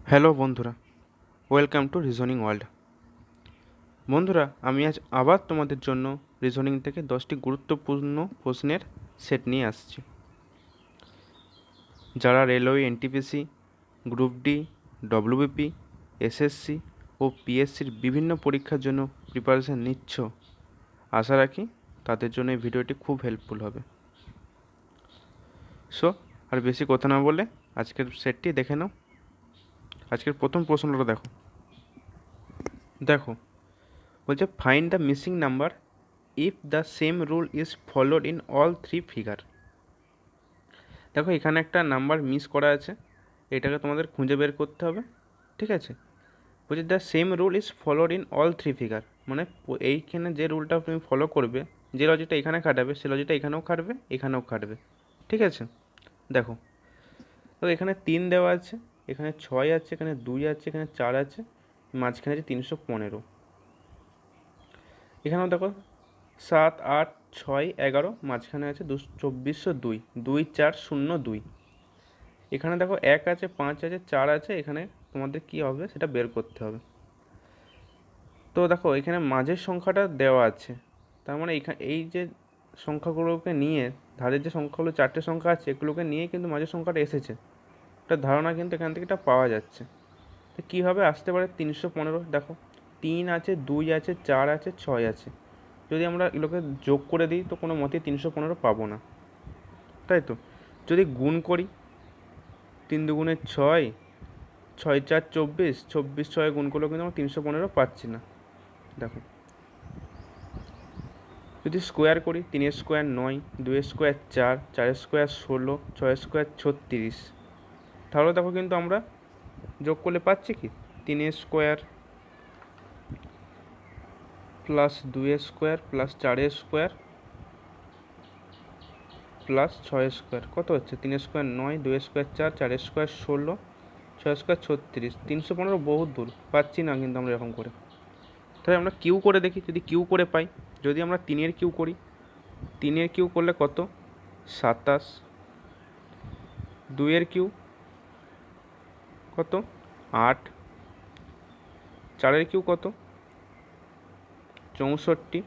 Hello বন্ধুরা, welcome to reasoning world. বন্ধুরা, আমি আজ আবার তোমাদের জন্য রিজনিং থেকে 10টি গুরুত্বপূর্ণ প্রশ্নের সেট নিয়ে আসছি। যারা railway, NTPC, group D, WBP, SSC ও পিএসসির বিভিন্ন পরীক্ষার জন্য প্রিপারেশন নিচ্ছ, আশা রাখি তাদের জন্য এই ভিডিওটি খুব হেল্পফুল হবে। সো আর বেশি কথা না বলে আজকের সেটটি দেখে নাও। আজকের প্রথম প্রশ্নটা দেখো বলছে find the missing number if the same rule is followed in all three figure. দেখো এখানে একটা নাম্বার মিস করা আছে, এটাকে তোমাদের খুঁজে বের করতে হবে। ঠিক আছে, বলছে the same rule is followed in all three figure, মানে এইখানে যে রুলটা তুমি ফলো করবে, যে লজিকটা এখানে খাটাবে সে লজিকটা এখানেও খাটবে, এখানেও খাটবে। ঠিক আছে, দেখো তো এখানে 3 দেওয়া আছে, এখানে 6 আছে, এখানে 2 আছে, এখানে 4 আছে, মাঝখানে আছে 315। এখানেও দেখো 7, 8, 6, 11, মাঝখানে আছে 2402, 24002। এখানে দেখো 1 আছে, 5 আছে, 4 আছে, এখানে তোমাদের কি হবে সেটা বের করতে হবে। তো দেখো এখানে মাঝের সংখ্যাটা দেওয়া আছে, তার মানে এই যে সংখ্যাগুলোকে নিয়ে, ধারের যে সংখ্যাগুলো 4টে সংখ্যা আছে এগুলোকে নিয়ে কিন্তু মাঝের সংখ্যাটা এসেছে, একটা ধারণা কিন্তু এখান থেকে এটা পাওয়া যাচ্ছে। তো কীভাবে আসতে পারে 315? দেখো 3 আছে, 2 আছে, 4 আছে, 6 আছে, যদি আমরা এগুলোকে যোগ করে দিই তো কোনো মতেই 315 পাবো না, তাই তো। যদি গুণ করি, 3 দুগুণে 6, 6 4 24, 24 6 গুণ করলেও কিন্তু আমরা 315 পাচ্ছি না। দেখো যদি স্কোয়ার করি, 3 স্কোয়ার 9, 2 স্কোয়ার 4, 4 স্কোয়ার 16, 6 স্কোয়ার 36, তাহলে দেখো কিন্তু আমরা যোগ করলে পাচ্ছি কি 3 square plus 2 square plus 4 square plus 6 square, কত হচ্ছে 3 স্কোয়ার 9, 2 স্কোয়ার 4, 4 স্কোয়ার 16, 6 স্কোয়ার 36, 315 বহুত দূর, পাচ্ছি না কিন্তু আমরা এরকম করে। তাহলে আমরা কিউ করে দেখি, যদি কিউ করে পাই, যদি আমরা 3-এর কিউ করি, 3-এর কিউ করলে কত 27, 2-এর কিউ কত 8, 4-এর কিউ কত 64,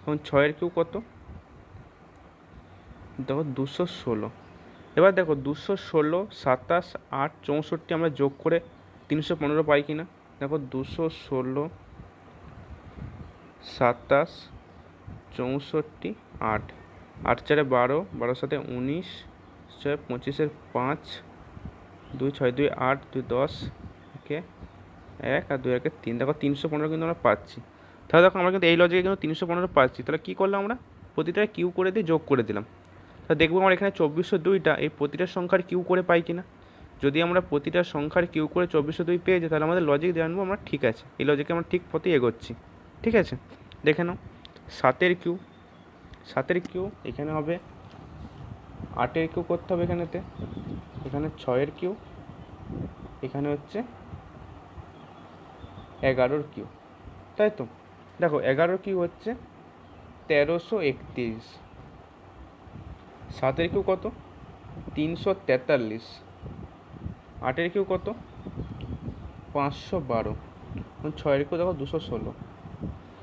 এবং 6-এর কিউ কত দেখো 216। এবার দেখো 216, 27, 8, 64 আমরা যোগ করে 315 পাই কি না। দেখো 216, 27, 64, 8, 8 4 12, 12 7 19, 6 25 5, 2 6 2 8, 2 10, ওকে 1 আর 2 1 3, দেখো 315 কিন্তু আমরা পাচ্ছি। তাহলে দেখো আমরা কিন্তু এই লজিকে কিন্তু 315 পাচ্ছি। তাহলে কী করলাম আমরা, প্রতিটা কিউ করে দিয়ে যোগ করে দিলাম। তা দেখবো আমরা এখানে 2402টা এই প্রতিটা সংখ্যার কিউ করে পাই কিনা। যদি আমরা প্রতিটা সংখ্যার কিউ করে 2402 পেয়ে যাই, তাহলে আমাদের লজিক জানবো আমরা ঠিক আছে, এই লজিকে আমরা ঠিক পথে এগোচ্ছি। ঠিক আছে, দেখে নাও 7-এর কিউ, 7-এর কিউ এখানে হবে 8-এর কিউ করতে হবে এখানেতে, এখানে 6-এর কিউ, এখানে হচ্ছে 11-র কিউ, তাই তো। দেখো 11-র কিউ হচ্ছে 1331, 7-এর কিউ কত 343, 8-এর কিউ কত 512, এবং 6-এর কিউ দেখো 216।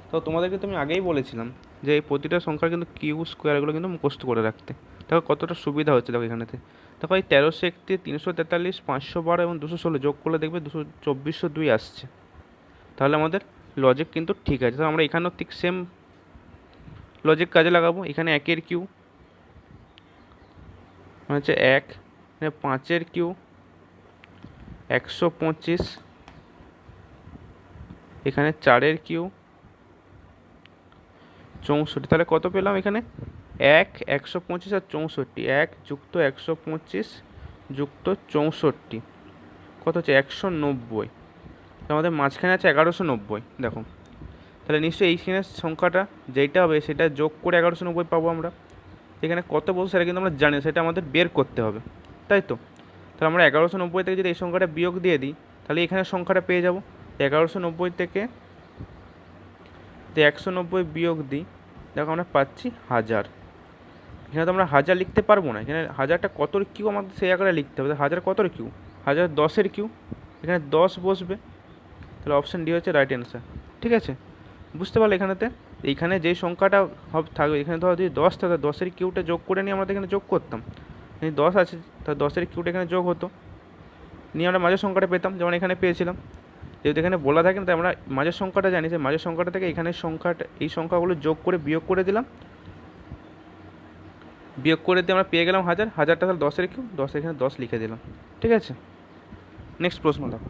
তো তোমাদেরকে তো আমি আগেই বলেছিলাম যে এই প্রতিটা সংখ্যার কিন্তু কিউ স্কোয়ারগুলো কিন্তু মুখস্থ করে রাখতে। দেখো কতটা সুবিধা হচ্ছে, দেখো এখানেতে দেখো এই 1331, 343, 512 এবং 216 যোগ করলে দেখবে 2402 আসছে। তাহলে আমাদের লজিক কিন্তু ঠিক আছে। তো আমরা এখানেও ঠিক সেম লজিক কাজে লাগাবো। এখানে 1-এর কিউ হচ্ছে 1, 5-এর কিউ 125, এখানে 4-এর কিউ 64। তাহলে কত পেলাম এখানে 1, 125 আর 64, 1 যুক্ত 125 যুক্ত 64 কত হচ্ছে 190। আমাদের মাঝখানে আছে 1190। দেখো তাহলে নিশ্চয়ই এইখানে সংখ্যাটা যেইটা হবে সেটা যোগ করে 1190 পাবো আমরা। এখানে কত বলবো সেটা কিন্তু আমরা জানি, সেটা আমাদের বের করতে হবে, তাই তো। তাহলে আমরা 1190 থেকে যদি এই সংখ্যাটা বিয়োগ দিয়ে দিই, তাহলে এখানে সংখ্যাটা পেয়ে যাব। 1190 থেকে 190 বিয়োগ দিই, দেখো আমরা পাচ্ছি 1000। এখানে তো আমরা 1000 লিখতে পারবো না, এখানে 1000টা কতর কিউ আমাদের সেই আকারে লিখতে হবে। 1000 কতর কিউ 1010-এর কিউ, এখানে 10 বসবে, তাহলে অপশান ডি হচ্ছে রাইট অ্যান্সার। ঠিক আছে, বুঝতে পারলে এখানেতে এইখানে যেই সংখ্যাটা থাকবে, এখানে ধরো যদি 10 থাকে 10-এর কিউটা যোগ করে নিয়ে আমরা এখানে যোগ করতাম, এই 10 আছে তাহলে 10-এর কিউটা এখানে যোগ হতো, নিয়ে আমরা মাঝের সংখ্যাটা পেতাম, যেমন এখানে পেয়েছিলাম। যেহেতু এখানে বলা থাকে না, তাই আমরা মাঝের সংখ্যাটা জানি, যে মাঝের সংখ্যাটা থেকে এখানে সংখ্যাটা, এই সংখ্যাগুলো যোগ করে বিয়োগ করে দিলাম, বিয়োগ করে দিয়ে আমরা পেয়ে গেলাম 1000টা, তাহলে 10-এর কিউ, 10 এখানে 10 লিখে দিলাম। ঠিক আছে, নেক্সট প্রশ্ন দেখো।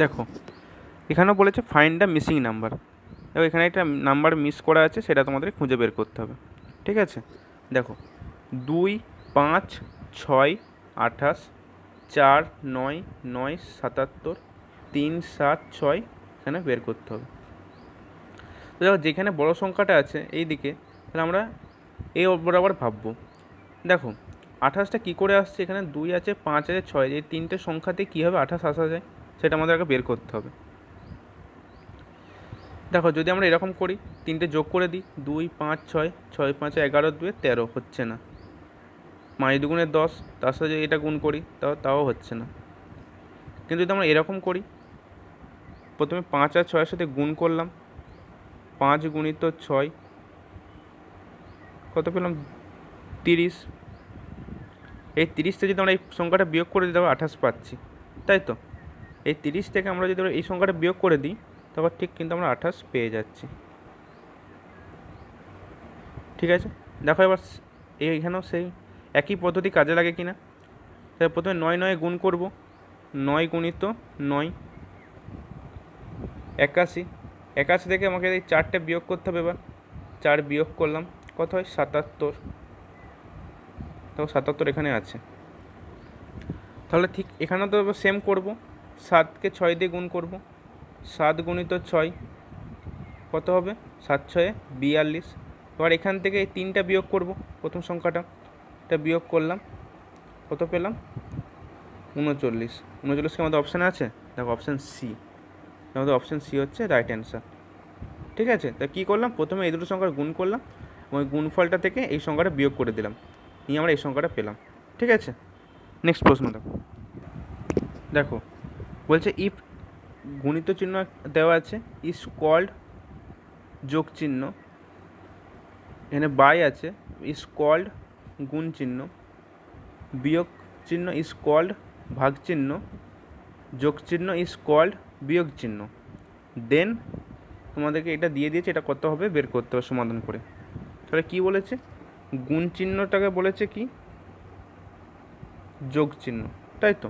দেখো এখানেও বলেছে ফাইন্ড দ্য মিসিং নাম্বার। দেখো এখানে একটা নাম্বার মিস করা আছে, সেটা তোমাদের খুঁজে বের করতে হবে। ঠিক আছে, দেখো 2, 5, 6, 28, 4, 9, 9, 77, 3, 7, 6 এখানে বের করতে হবে। তো দেখো যেখানে বড় সংখ্যাটা আছে এই দিকে, তাহলে আমরা এই বরাবর ভাববো। দেখো 28টা কী করে আসছে, এখানে 2 আছে, 5 আছে, 6, এই তিনটে সংখ্যাতে কীভাবে 28 আসা যায় সেটা আমাদের আগে বের করতে হবে। দেখো যদি আমরা এরকম করি, তিনটে যোগ করে দিই, 2, 5, 6, 6, 5, 11, 2, 13 হচ্ছে না, 5 দুগুণে 10, তার সাথে যদি এটা গুণ করি তাও হচ্ছে না। কিন্তু যদি আমরা এরকম করি, প্রথমে 5 আর 6-এর সাথে গুণ করলাম, 5 গুণিত 6 কত পেলাম, 30, এই 30 থেকে যদি আমরা এই সংখ্যাটা বিয়োগ করে দিই, তবে 28 পাচ্ছি, তাই তো? এই 30 থেকে আমরা যদি এই সংখ্যাটা বিয়োগ করে দিই, তবে ঠিক কিন্তু আমরা 28 পেয়ে যাচ্ছি। ঠিক আছে, দেখো এবার এইখানেও সেই একই পদ্ধতি কাজে লাগে কি না। তাহলে প্রথমে 9 9 গুণ করব, 9 গুণিত 9 81, 81 থেকে আমাকে এই 4টে বিয়োগ করতে হবে। এবার 4 বিয়োগ করলাম, কত হয়, 77। দেখো 77 এখানে আছে, তাহলে ঠিক এখানেও তো এবার সেম করব, 7কে 6 দিয়ে গুণ করব, 7 গুণিত 6 কত হবে, 7 6 42। এবার এখান থেকে এই 3টা বিয়োগ করব, প্রথম সংখ্যাটা এটা বিয়োগ করলাম, কত পেলাম, 39। 39 কি আমাদের অপশানে আছে? দেখো অপশান সি, আমাদের অপশান সি হচ্ছে রাইট অ্যান্সার। ঠিক আছে, তা কী করলাম, প্রথমে এই দুটো সংখ্যার গুণ করলাম, এবং ওই গুণফলটা থেকে এই সংখ্যাটা বিয়োগ করে দিলাম, নিয়ে আমরা এই সংখ্যাটা পেলাম। ঠিক আছে, নেক্সট প্রশ্ন দেখো। দেখো বলছে ইফ গুণিত চিহ্ন দেওয়া আছে, ইজ কল্ড যোগ চিহ্ন, এখানে বাই আছে, ইজ কল্ড গুণ চিহ্ন, বিয়োগ চিহ্ন ইজ কল্ড ভাগ চিহ্ন, যোগ চিহ্ন ইজ কল্ড বিয়োগ চিহ্ন, দেন তোমাদেরকে এটা দিয়ে দিয়েছে, এটা কত হবে বের করতে হবে সমাধান করে। তাহলে কি বলেছে, গুণ চিহ্নটাকে বলেছে কি যোগ চিহ্ন, তাই তো,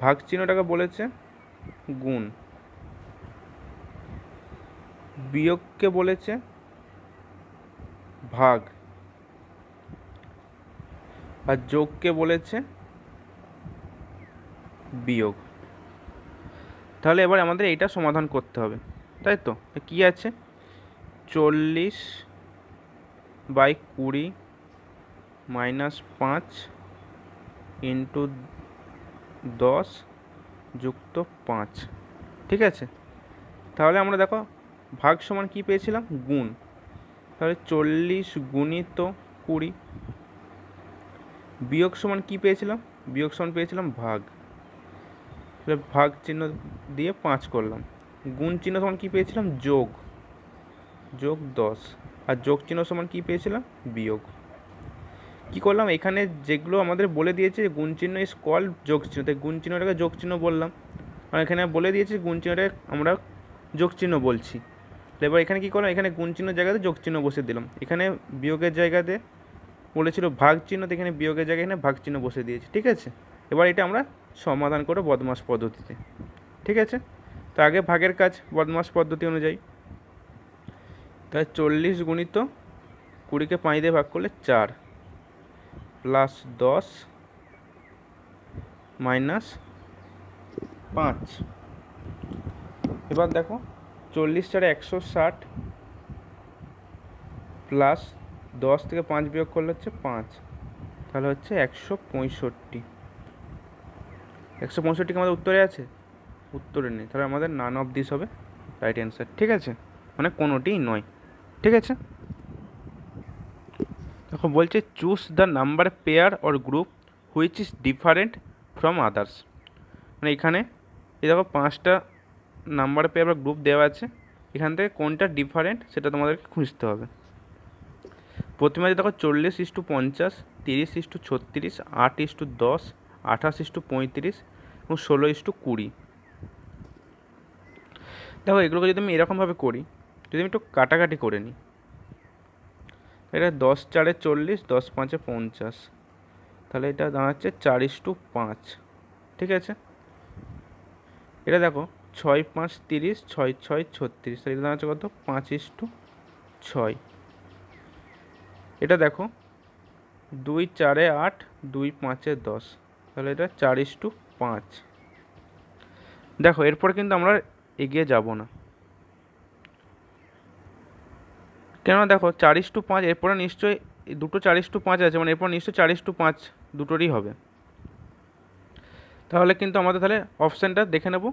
ভাগ চিহ্নটাকে বলেছে গুণ, বিয়োগকে বলেছে ভাগ, আর যোগকে বলেছে বিয়োগ। তাহলে এবার আমাদের এইটা সমাধান করতে হবে, তাই তো। কি আছে, 40/20 -5 × 10 যুক্ত 5। ঠিক আছে, তাহলে আমরা দেখো ভাগ সমান কি পেয়েছিলাম, গুণ, তাহলে 40 গুণিত 20, বিয়োগ সমান কি পেয়েছিলাম, বিয়োগ সমান পেয়েছিলাম ভাগ, তাহলে ভাগ চিহ্ন দিয়ে 5 করলাম, গুণ চিহ্ন সমান কি পেয়েছিলাম, যোগ, যোগ 10, আর যোগ চিহ্ন সমান কি পেয়েছিলাম, বিয়োগ। কি করলাম, এখানে যেগুলো আমাদের বলে দিয়েছে গুণ চিহ্ন ইজ কল্ড যোগ চিহ্ন, তাই গুণ চিহ্নটাকে যোগ চিহ্ন বললাম, আর এখানে বলে দিয়েছে গুণ চিহ্নটাকে আমরা যোগ চিহ্ন বলছি। এবার এখানে কী করলাম, এখানে গুণ চিহ্নের জায়গাতে যোগ চিহ্ন বসে দিলাম, এখানে বিয়োগের জায়গাতে বলেছিল ভাগ চিহ্ন, তো এখানে বিয়োগের জায়গায় এখানে ভাগ চিহ্ন বসে দিয়েছি। ঠিক আছে, এবার এটা আমরা সমাধান করব বদমাস পদ্ধতিতে। ঠিক আছে, তো আগে ভাগের কাজ বদমাস পদ্ধতি অনুযায়ী, তাই 40 গুণিত 20কে 5 দিয়ে ভাগ করলে 4, প্লাস 10 মাইনাস 5। এবার দেখো 40 4 160, প্লাস 10 থেকে 5 বিয়োগ করলে হচ্ছে 5, তাহলে হচ্ছে 165। 165 আমাদের উত্তরে আছে, উত্তরে নেই, তাহলে আমাদের নান অফ দিস হবে রাইট অ্যান্সার। ঠিক আছে, মানে কোনোটিই নয়। ঠিক আছে, দেখো বলছে choose the number pair or group which is different from others. মানে এখানে এই দেখো 5টা নাম্বার পেয়ে আবার গ্রুপ দেওয়া আছে, এখান থেকে কোনটা ডিফারেন্ট সেটা তোমাদেরকে খুঁজতে হবে। প্রথমে আছে দেখো 40:50, 30:36, 8:10, 28:35 এবং 16:20। দেখো এগুলোকে যদি আমি এরকমভাবে করি, যদি আমি একটু কাটাকাটি করে নিই, এটা 10×4 = 40, 10×5 = 50, তাহলে এটা দাঁড়াচ্ছে 4:5। ঠিক আছে, এটা দেখো 6×5 = 30, 6×6 = 36, তাহলে এটা দাঁড়াচ্ছে কত? 5:6। এটা দেখো 2×4 = 8, 2×5 = 10, তাহলে এটা 4:5। দেখো এরপর কিন্তু আমরা এগিয়ে যাব না, কেননা দেখো 4:5, এরপরে নিশ্চয়ই দুটো 4:5 আছে, মানে এরপর নিশ্চয়ই 4:5 দুটোরই হবে। তাহলে কিন্তু আমাদের তাহলে অপশানটা দেখে নেব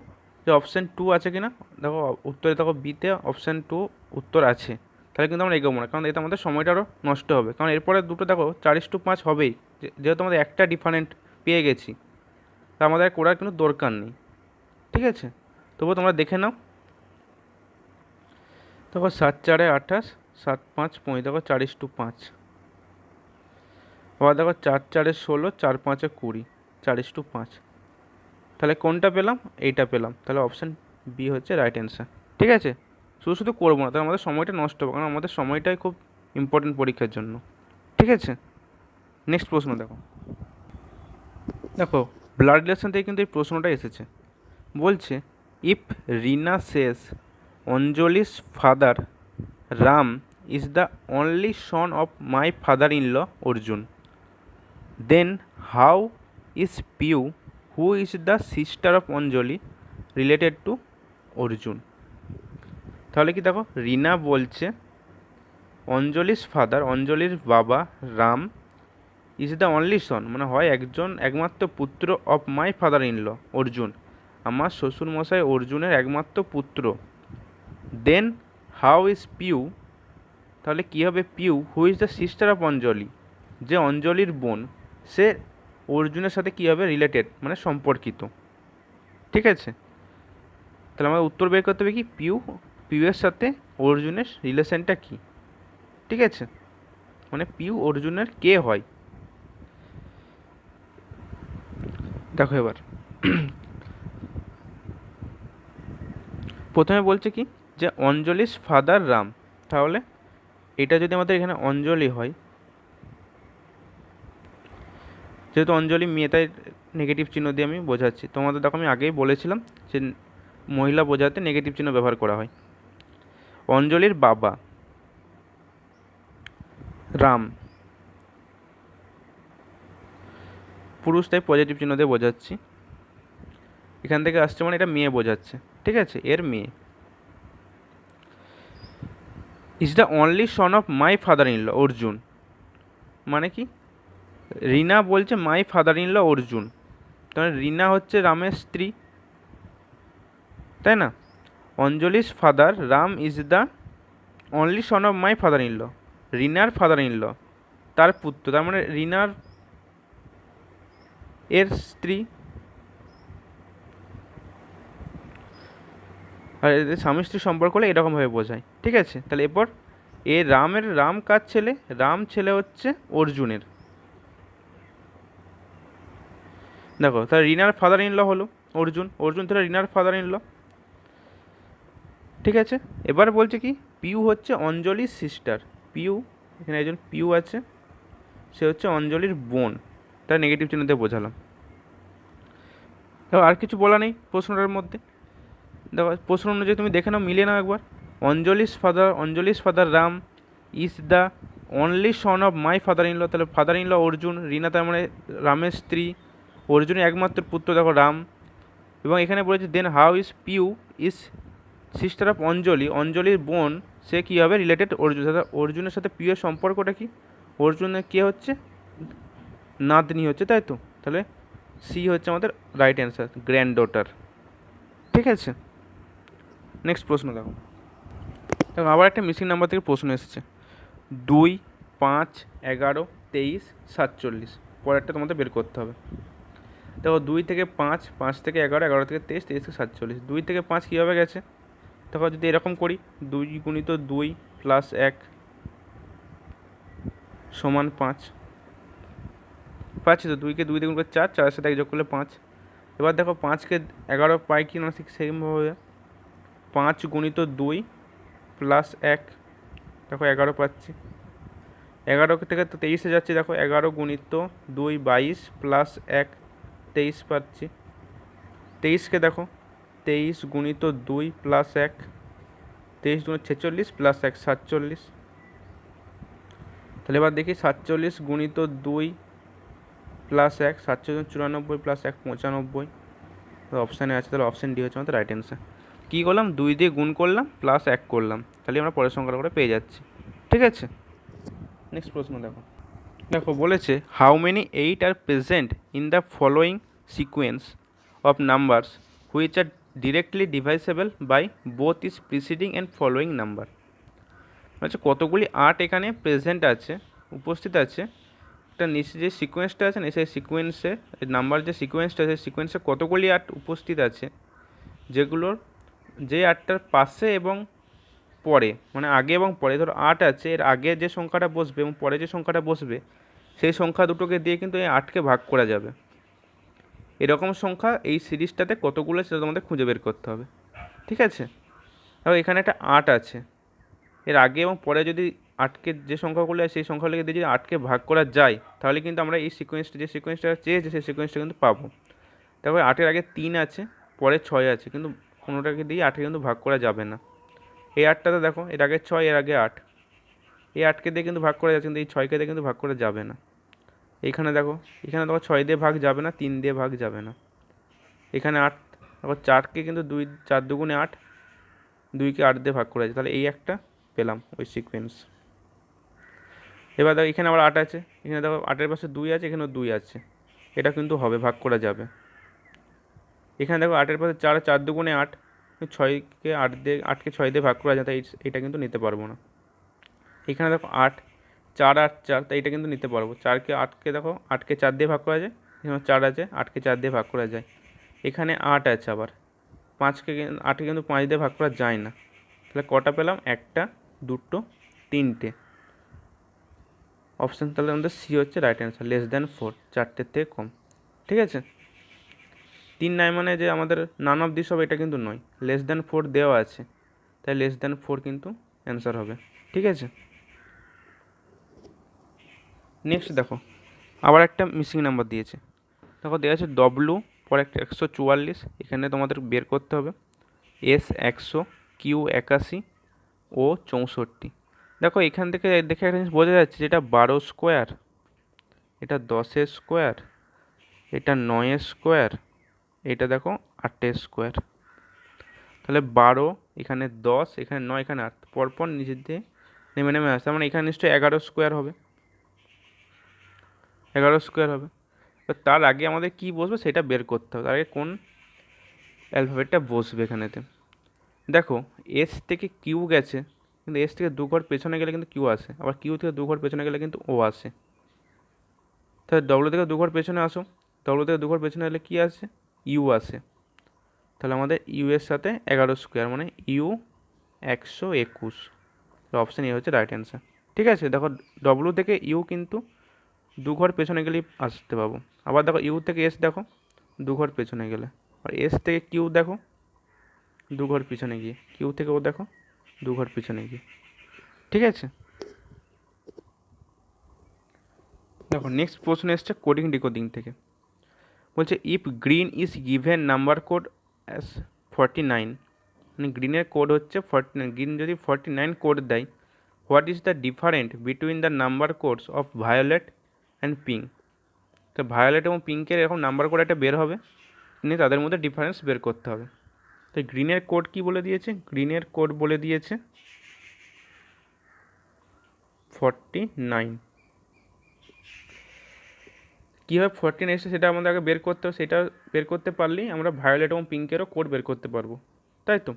যে অপশান 2 আছে কিনা। দেখো উত্তরে দেখো বিতে অপশান 2 উত্তর আছে, তাহলে কিন্তু আমরা এগোবো না, কারণ এতে আমাদের সময়টা আরও নষ্ট হবে, কারণ এরপরে দুটো দেখো 4:5 হবেই, যেহেতু আমাদের একটা ডিফারেন্ট পেয়ে গেছি, তা আমাদের করার কিন্তু দরকার নেই। ঠিক আছে, তবুও তোমরা দেখে নাও। দেখো 7×4 = 28, 7×5 = 25, দেখো 4:5। আবার দেখো 4×4 = 16, 4×5 = 20, 4:5। তাহলে কোনটা পেলাম? এইটা পেলাম, তাহলে অপশান বি হচ্ছে রাইট অ্যান্সার। ঠিক আছে, শুধু শুধু করবো না, তাহলে আমাদের সময়টা নষ্ট হবে, কারণ আমাদের সময়টাই খুব ইম্পর্টেন্ট পরীক্ষার জন্য। ঠিক আছে, নেক্সট প্রশ্ন দেখো। দেখো ব্লাড রিলেশন থেকে কিন্তু এই প্রশ্নটা এসেছে, বলছে if Rina says Anjali's father Ram is the only son of my father in law Arjun, then how is Piu who is the sister of Anjali related to Arjun. তাহলে কি দেখো রিনা বলছে অঞ্জলিস ফাদার, অঞ্জলির বাবা Ram, is the only son মানে হয় একমাত্র পুত্র, of my father in law Arjun, আমার শ্বশুরমশাই অর্জুনের একমাত্র পুত্র। দেন হাউ ইজ পিউ, তাহলে কী হবে Piu, who is the sister of Anjali, যে অঞ্জলির বোন, সে অর্জুনের সাথে কী হবে রিলেটেড মানে সম্পর্কিত। ঠিক আছে, তাহলে আমাদের উত্তর বের করতে হবে কি পিউয়ের সাথে অর্জুনের রিলেশনটা কী। ঠিক আছে, মানে পিউ অর্জুনের কে হয়। দেখো এবার প্রথমে বলছে কি যে অঞ্জলিস ফাদার রাম, তাহলে এটা যদি আমাদের এখানে অঞ্জলি হয়, যেহেতু অঞ্জলি মেয়ে তাই নেগেটিভ চিহ্ন দিয়ে আমি বোঝাচ্ছি। তোমাদের দেখো আমি আগেই বলেছিলাম যে মহিলা বোঝাতে নেগেটিভ চিহ্ন ব্যবহার করা হয়। অঞ্জলির বাবা রাম, পুরুষ তাই পজিটিভ চিহ্ন দিয়ে বোঝাচ্ছি, এখান থেকে আসছে মানে এটা মেয়ে বোঝাচ্ছে। ঠিক আছে, এর মেয়ে is the only son of my father in law Arjun, মানে কি রিনা বলছে my father in law Arjun, তাহলে রিনা হচ্ছে রামের স্ত্রী, তাই না। Anjali's father Ram is the only son of my father in law, রিনার ফাদার ইন ল তার পুত্র, তার মানে রিনার এর স্ত্রী, আর এদের স্বামী স্ত্রী সম্পর্ক হলে এরকমভাবে বোঝায়। ঠিক আছে, তাহলে এরপর রাম কার ছেলে? রাম ছেলে হচ্ছে অর্জুনের। দেখো তাহলে রিনার ফাদার ইন ল হলো অর্জুন তাহলে রিনার ফাদার ইন ল। ঠিক আছে, এবার বলছে কি পিউ হচ্ছে অঞ্জলির সিস্টার, পিউ এখানে একজন পিউ আছে, সে হচ্ছে অঞ্জলির বোন, তাই নেগেটিভ চিহ্ন দিয়ে বোঝালাম। দেখো আর কিছু বলা নেই প্রশ্নটার মধ্যে। দেখো প্রশ্ন অনুযায়ী তুমি দেখে নাও, মিলিয়ে নাও একবার। Anjali's father Ram is the only son of my father in law, তাহলে father in law Arjun, Rina তার মানে রামের স্ত্রী, অর্জুনের একমাত্র পুত্র দেখো রাম। এবং এখানে বলেছে then how is Piu is sister of Anjali, অঞ্জলির বোন, সে কী হবে রিলেটেড অর্জুন, অর্জুনের সাথে পিউয়ের সম্পর্কটা কি? অর্জুনের কে হচ্ছে নাতনি হচ্ছে, তাই তো, তাহলে সি হচ্ছে আমাদের রাইট অ্যান্সার, গ্র্যান্ড ডটার। ঠিক আছে, নেক্সট প্রশ্ন দেখো। আবার একটা মিসিং নাম্বার থেকে প্রশ্ন এসেছে 2, 5, 11, 23, 47। পরেরটা তোমাদের বের করতে হবে। দেখো 2 থেকে 5, 5 থেকে 11, 11 থেকে 23, 23 থেকে 47, 2 থেকে 5 কীভাবে গেছে দেখো, যদি এরকম করি 2 গুণিত 2 প্লাস 1 সমান 5, পাচ্ছি তো 2কে 2 দিয়ে গুণ করে 4, 4-এর সাথে 1 যোগ করলে 5। এবার দেখো 5কে 11 পাই কি না, ঠিক সেমভাবে 5 গুণিত 2 প্লাস 1, দেখো 11 পাচ্ছি। 11 থেকে তো 23-এ যাচ্ছি, দেখো 11 গুণিত 2 22 প্লাস 1 23 পাচ্ছি। 23কে দেখো 23 গুণিত 2 প্লাস 1, 23 গুণিত 46 প্লাস 1 47। তাহলে এবার দেখি 47 গুণিত 2 প্লাস 1, 47 94 প্লাস 1 95। অপশানে আছে, তাহলে অপশান ডি হচ্ছে আমাদের রাইট অ্যান্সার। কী করলাম, 2 দিয়ে গুণ করলাম প্লাস 1 করলাম, তাহলে আমরা পরের সংখ্যাটা করে পেয়ে যাচ্ছি। ঠিক আছে, নেক্সট প্রশ্ন দেখো। দেখো বলেছে how many 8 are present in the following sequence of numbers which are directly divisible by both is preceding and following number. আচ্ছা, কতগুলি 8 এখানে প্রেজেন্ট আছে, উপস্থিত আছে, একটা নিচে যে সিকোয়েন্সটা আছে না, সেই সিকোয়েন্সে নাম্বার যে সিকোয়েন্সটা আছে, সিকোয়েন্সে কতগুলি 8 উপস্থিত আছে, যেগুলোর যে 8টার পাশে এবং পরে, মানে আগে এবং পরে, ধরো 8 আছে, এর আগে যে সংখ্যাটা বসবে এবং পরে যে সংখ্যাটা বসবে, সেই সংখ্যা দুটোকে দিয়ে কিন্তু এই 8কে ভাগ করা যাবে। এরকম সংখ্যা এই সিরিজটাতে কতগুলো সেটা তোমাদের খুঁজে বের করতে হবে। ঠিক আছে, তাহলে এখানে একটা 8 আছে, এর আগে এবং পরে যদি 8কে যে সংখ্যাগুলো আছে সেই সংখ্যাগুলোকে দিয়ে যদি 8কে ভাগ করা যায়, তাহলে কিন্তু আমরা এই সিকোয়েন্সটা, যে সিকোয়েন্সটা চেয়েছে সেই সিকোয়েন্সটা কিন্তু পাবো। তারপরে 8-এর আগে 3 আছে, পরে 6 আছে, কিন্তু কোনোটাকে দিয়ে 8কে কিন্তু ভাগ করা যাবে না। এই 8টাতে দেখো, এর আগে 6, এর আগে 8, এই 8কে দিয়ে কিন্তু ভাগ করা যাচ্ছে, কিন্তু এই 6কে দিয়ে কিন্তু ভাগ করা যাবে না। এইখানে দেখো, এখানে দেখো 6 দিয়ে ভাগ যাবে না, 3 দিয়ে ভাগ যাবে না। এখানে 8, দেখো 4কে কিন্তু 2, 4 দুগুণে 8, 2কে 8 দিয়ে ভাগ করা যায়, তাহলে এই একটা পেলাম ওই সিকোয়েন্স। এবার দেখো এখানে আবার 8 আছে, এখানে দেখো 8-এর পাশে 2 আছে, এখানেও 2 আছে, এটা কিন্তু হবে, ভাগ করা যাবে। এখানে দেখো 8-এর পাশে 4, 4 দুগুণে 8, 6কে 8 দিয়ে, 8কে 6 দিয়ে ভাগ করা যায়, তাই এটা কিন্তু নিতে পারবো না। এখানে দেখো 8, 4 8 4, তাই এটা কিন্তু নিতে পারবো। 4কে 8কে দেখো 8কে 4 দিয়ে ভাগ করা যায়, এখানে 4 আছে, 8কে 4 দিয়ে ভাগ করা যায়। এখানে 8 আছে আবার, 8কে কিন্তু 5 দিয়ে ভাগ করা যায় না। তাহলে কটা পেলাম, 1টা, 2টো, 3টে। অপশান তাহলে আমাদের সি হচ্ছে রাইট অ্যান্সার, লেস দ্যান 4, 4টের থেকে কম। ঠিক আছে, 3 নয় মানে যে আমাদের নান অফ দিস হবে এটা কিন্তু নয়, লেস দ্যান 4 দেওয়া আছে, তাই লেস দ্যান 4 কিন্তু অ্যান্সার হবে। ঠিক আছে, নেক্সট দেখো আবার একটা মিসিং নাম্বার দিয়েছে। দেখো দেওয়া আছে ডব্লু, পরে একটা 144, এখানে তোমাদের বের করতে হবে এস 100, কিউ 81, ও 64। দেখো এখান থেকে দেখে একটা জিনিস বোঝা যাচ্ছে, যেটা 12 স্কোয়ার, এটা 10 স্কোয়ার, এটা 9 স্কোয়ার, এটা দেখো 8 স্কোয়ার। তাহলে 12, এখানে 10, এখানে 9, এখানে 8, পরপর নিচের দিয়ে নেমে নেমে আসছে, মানে এখানে নিশ্চয়ই 11 স্কোয়ার হবে, 11 স্কোয়ার হবে। তো তার আগে আমাদের কি বসবে সেটা বের করতে হবে, তার আগে কোন অ্যালফাবেটটা বসবে এখানেতে। দেখো এস থেকে কিউ গেছে, কিন্তু এস থেকে 2 ঘর পেছনে গেলে কিন্তু কিউ আসে, আবার কিউ থেকে 2 ঘর পেছনে গেলে কিন্তু ও আসে। তাহলে ডব্লু থেকে 2 ঘর পেছনে আসো, ডব্লু থেকে 2 ঘর পেছনে এলে কী আসে, ইউ আসে। তাহলে আমাদের ইউ এর সাথে 11 স্কোয়ার, মানে ইউ 121। অপশান এ হচ্ছে রাইট অ্যান্সার। ঠিক আছে, দেখো ডব্লু থেকে ইউ কিন্তু 2 ঘর পেছনে গেলেই আসতে পাবো। আবার দেখো ইউ থেকে এস দেখো 2 ঘর পেছনে গেলে, আর এস থেকে কিউ দেখো 2 ঘর পিছনে গিয়ে, কিউ থেকে ও দেখো 2 ঘর পিছনে গিয়ে। ঠিক আছে, দেখো নেক্সট প্রশ্ন এসছে কোডিং ডিকোডিং থেকে। বলছে if green is given number code as 49, মানে গ্রিনের কোড হচ্ছে 49, গ্রিন যদি 49 কোড দেয়, what is the different between the number codes of violet and pink. তো ভায়োলেট এবং পিঙ্কের এরকম নাম্বার কোড একটা বের হবে, নিয়ে তাদের মধ্যে ডিফারেন্স বের করতে হবে। তো গ্রিনের কোড কি বলে দিয়েছে, গ্রিনের কোড বলে দিয়েছে 49। কীভাবে 49 এসেছে সেটা আমাদের আগে বের করতে হবে, সেটা বের করতে পারলেই আমরা ভায়োলেট এবং পিঙ্কেরও কোড বের করতে পারবো, তাই তো।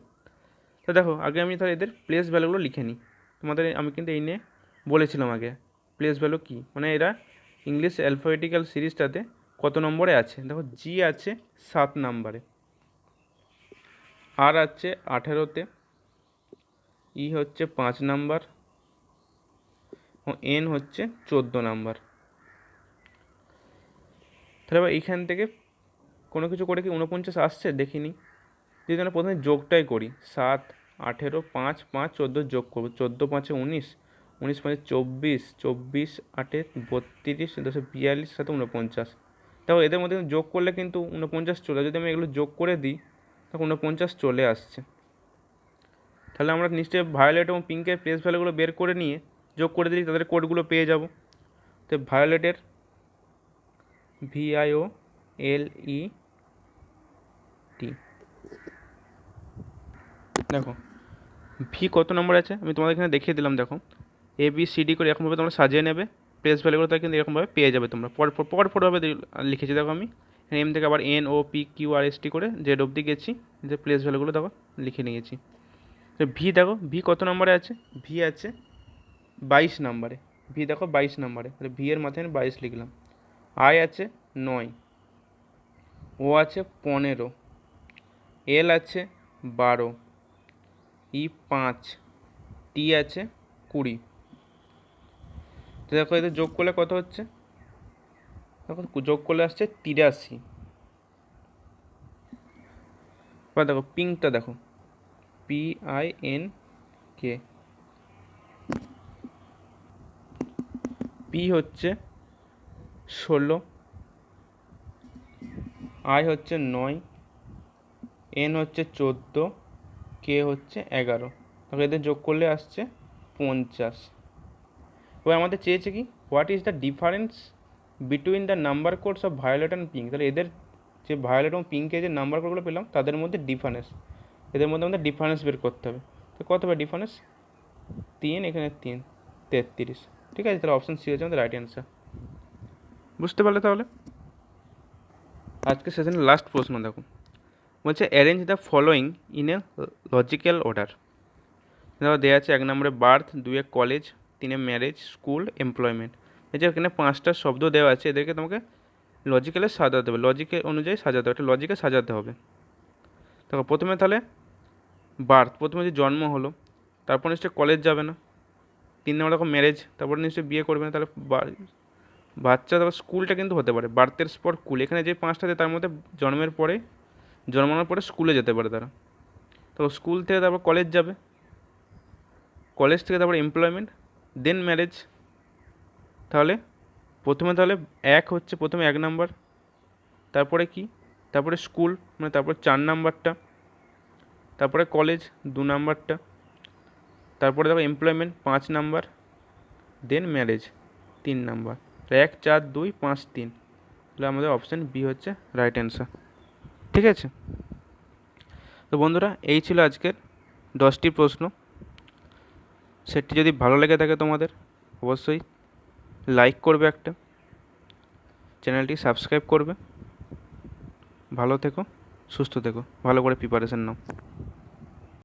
তো দেখো আগে আমি তাহলে এদের প্লেস ভ্যালুগুলো লিখে নিই, তোমাদের আমি কিন্তু এই নিয়ে বলেছিলাম আগে প্লেস ভ্যালু কী, মানে এরা ইংলিশ অ্যালফাবেটিক্যাল সিরিজটাতে কত নম্বরে আছে? দেখো জি আছে 7 নম্বরে, আর আছে 18তে, ই হচ্ছে 5 নাম্বার ও এন হচ্ছে 14 নাম্বার। তাহলে এবার এইখান থেকে কোনো কিছু করে কি 49 আসছে দেখিনি। যদি আমরা প্রথমে যোগটাই করি, 7, 18, 5, 5, 14 যোগ করবো, 14 5 19, 19 5 24, 24 8 32, 10 42, 7 49। দেখো এদের মধ্যে যোগ করলে কিন্তু 49 চলে, যদি আমি এগুলো যোগ করে দিই তখন 49 চলে আসছে। তাহলে আমরা নিশ্চয়ই ভায়োলেট এবং পিঙ্কের প্লেস ভ্যালুগুলো বের করে নিয়ে যোগ করে দিই, তাদের কোডগুলো পেয়ে যাব। তো ভায়োলেটের VIOLET, দেখো ভি কত নম্বর আছে আমি তোমাদের এখানে দেখিয়ে দিলাম। দেখো ABCD করে এরকমভাবে তোমরা সাজিয়ে নেবে, প্লেস ভ্যালুগুলো তার কিন্তু এরকমভাবে পেয়ে যাবে তোমরা। পরভাবে লিখেছি দেখো আমি এম থেকে আবার NOPQRST করে জেড অবধি গেছি, যে প্লেস ভ্যালুগুলো দেখো লিখে নিয়েছি। তো ভি দেখো ভি কত নম্বরে আছে? ভি আছে 22 নম্বরে। ভি দেখো 22 নম্বরে, তাহলে ভি এর মাথায় আমি 22 লিখলাম। আই আছে 9, ও আছে 15, এল আছে 12, ই 5, টি আছে 20। তো দেখো এদের যোগ করলে কত হচ্ছে? দেখো যোগ করলে আসছে 83। এবার দেখো পিঙ্কটা দেখো PINK, পি হচ্ছে 16, আই হচ্ছে 9, এন হচ্ছে 14, কে হচ্ছে 11। তাহলে এদের যোগ করলে আসছে 50। এবার আমাদের চেয়েছে কি, what is the difference between the number codes of violet and pink. তাহলে এদের যে ভায়োলেট এবং পিঙ্কে যে নাম্বার কোডগুলো পেলাম তাদের মধ্যে ডিফারেন্স, এদের মধ্যে আমাদের ডিফারেন্স বের করতে হবে। তো কত হবে ডিফারেন্স? 3, এখানে 3, 33। ঠিক আছে, তাহলে অপশান সি হচ্ছে আমাদের রাইট অ্যান্সার। বুঝতে পারলে তাহলে? আজকে সেশনের লাস্ট প্রশ্ন দেখো, বলছে arrange the following in a logical order. দেখো দেওয়া আছে 1 নম্বরে birth, 2 college, 3 marriage, school, employment. এই যে এখানে 5টা শব্দ দেওয়া আছে, এদেরকে তোমাকে লজিক্যালে সাজাতে হবে, লজিকে অনুযায়ী সাজাতে হবে, একটা লজিকে সাজাতে হবে। দেখো প্রথমে তাহলে বার্থ, প্রথমে যে জন্ম হলো, তারপর নিশ্চয়ই কলেজ যাবে না। 3 নম্বর দেখো ম্যারেজ, তারপরে নিশ্চয়ই বিয়ে করবে না, তাহলে বাচ্চা। তারপর স্কুলটা কিন্তু হতে পারে, বার্থের পর স্কুল। এখানে যে 5টা আছে তার মধ্যে জন্মানোর পরে স্কুলে যেতে পারে তারা। তো স্কুল থেকে তারপর কলেজ যাবে, কলেজ থেকে তারপরে এমপ্লয়মেন্ট, দেন ম্যারেজ। তাহলে প্রথমে তাহলে হচ্ছে প্রথমে 1 নাম্বার, তারপরে কি, তারপরে স্কুল মানে তারপরে 4 নাম্বারটা, তারপরে কলেজ 2 নাম্বারটা, তারপরে দেখো এমপ্লয়মেন্ট 5 নাম্বার, দেন ম্যারেজ 3 নাম্বার। 1 4 2 5 3, তাহলে আমাদের অপশান বি হচ্ছে রাইট অ্যান্সার। ঠিক আছে, তো বন্ধুরা এই ছিল আজকের 10টি প্রশ্ন। সেটটি যদি ভালো লেগে থাকে তোমাদের অবশ্যই লাইক করবে, একটা চ্যানেলটি সাবস্ক্রাইব করবে। ভালো থেকো, সুস্থ থেকো, ভালো করে প্রিপারেশন নাও।